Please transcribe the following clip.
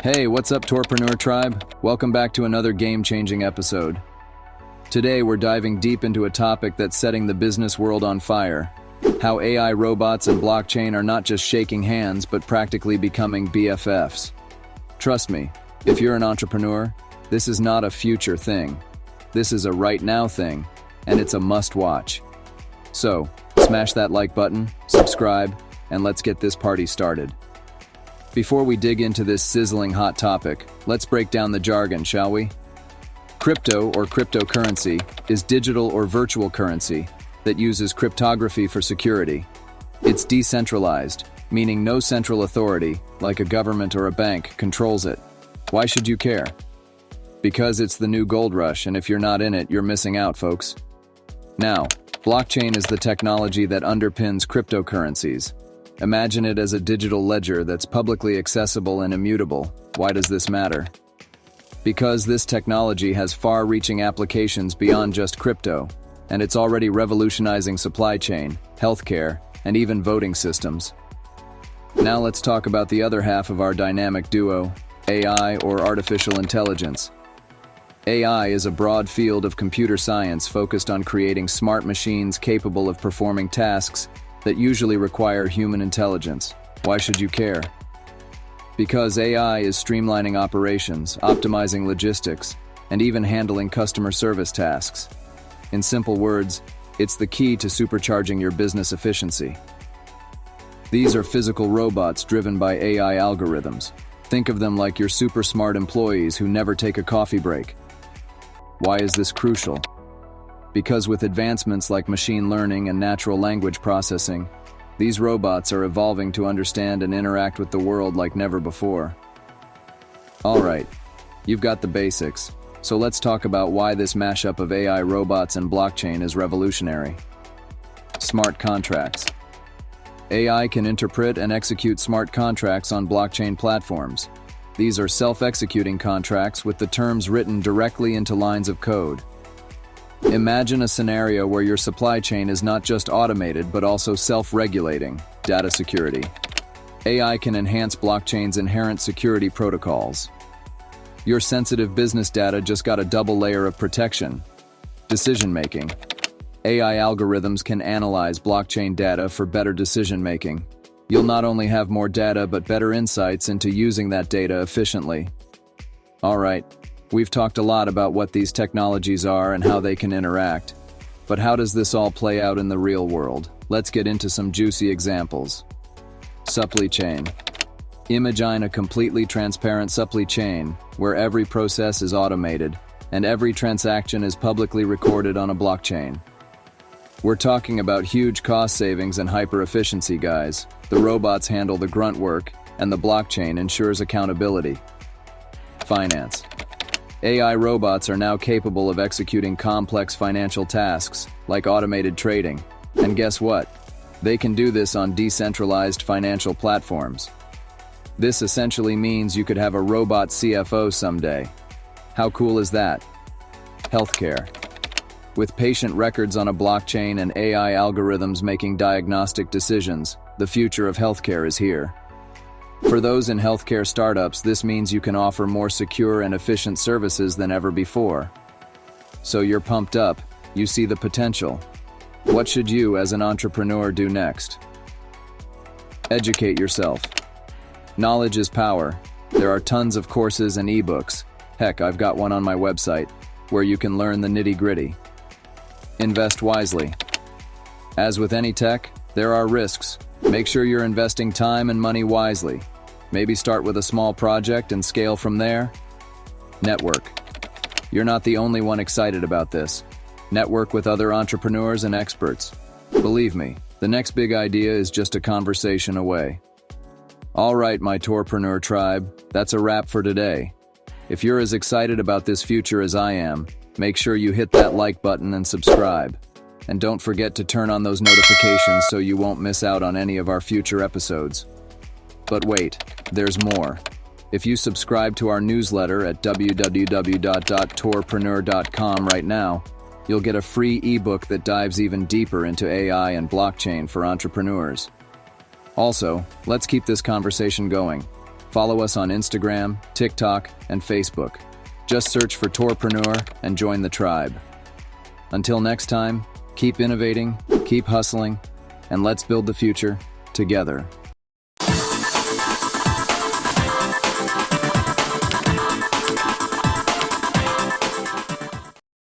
Hey, what's up, Torrpreneur tribe? Welcome back to another game-changing episode. Today, we're diving deep into a topic that's setting the business world on fire. How AI robots and blockchain are not just shaking hands, but practically becoming BFFs. Trust me, if you're an entrepreneur, this is not a future thing. This is a right-now thing, and it's a must-watch. So, smash that like button, subscribe, and let's get this party started. Before we dig into this sizzling hot topic, let's break down the jargon, shall we? Crypto, or cryptocurrency, is digital or virtual currency that uses cryptography for security. It's decentralized, meaning no central authority, like a government or a bank, controls it. Why should you care? Because it's the new gold rush, and if you're not in it, you're missing out, folks. Now, blockchain is the technology that underpins cryptocurrencies. Imagine it as a digital ledger that's publicly accessible and immutable. Why does this matter? Because this technology has far-reaching applications beyond just crypto, and it's already revolutionizing supply chain, healthcare, and even voting systems. Now let's talk about the other half of our dynamic duo, AI or artificial intelligence. AI is a broad field of computer science focused on creating smart machines capable of performing tasks that usually require human intelligence. Why should you care? Because AI is streamlining operations, optimizing logistics, and even handling customer service tasks. In simple words, it's the key to supercharging your business efficiency. These are physical robots driven by AI algorithms. Think of them like your super smart employees who never take a coffee break. Why is this crucial? Because with advancements like machine learning and natural language processing, these robots are evolving to understand and interact with the world like never before. Alright, you've got the basics, so let's talk about why this mashup of AI robots and blockchain is revolutionary. Smart contracts. AI can interpret and execute smart contracts on blockchain platforms. These are self-executing contracts with the terms written directly into lines of code. Imagine a scenario where your supply chain is not just automated but also self-regulating. Data security. AI can enhance blockchain's inherent security protocols. Your sensitive business data just got a double layer of protection. Decision-making. AI algorithms can analyze blockchain data for better decision-making. You'll not only have more data but better insights into using that data efficiently. Alright. We've talked a lot about what these technologies are and how they can interact. But how does this all play out in the real world? Let's get into some juicy examples. Supply chain. Imagine a completely transparent supply chain where every process is automated and every transaction is publicly recorded on a blockchain. We're talking about huge cost savings and hyper-efficiency, guys. The robots handle the grunt work and the blockchain ensures accountability. Finance. AI robots are now capable of executing complex financial tasks, like automated trading. And guess what? They can do this on decentralized financial platforms. This essentially means you could have a robot CFO someday. How cool is that? Healthcare. With patient records on a blockchain and AI algorithms making diagnostic decisions, the future of healthcare is here. For those in healthcare startups, this means you can offer more secure and efficient services than ever before. So you're pumped up, you see the potential. What should you, as an entrepreneur, do next? Educate yourself. Knowledge is power. There are tons of courses and ebooks. Heck, I've got one on my website, where you can learn the nitty-gritty. Invest wisely. As with any tech, there are risks. Make sure you're investing time and money wisely. Maybe start with a small project and scale from there. Network. You're not the only one excited about this. Network with other entrepreneurs and experts. Believe me, the next big idea is just a conversation away. Alright, my Torrpreneur tribe, that's a wrap for today. If you're as excited about this future as I am, make sure you hit that like button and subscribe. And don't forget to turn on those notifications so you won't miss out on any of our future episodes. But wait, there's more. If you subscribe to our newsletter at www.torrpreneur.com right now, you'll get a free ebook that dives even deeper into AI and blockchain for entrepreneurs. Also, let's keep this conversation going. Follow us on Instagram, TikTok, and Facebook. Just search for Torrpreneur and join the tribe. Until next time, keep innovating, keep hustling, and let's build the future together.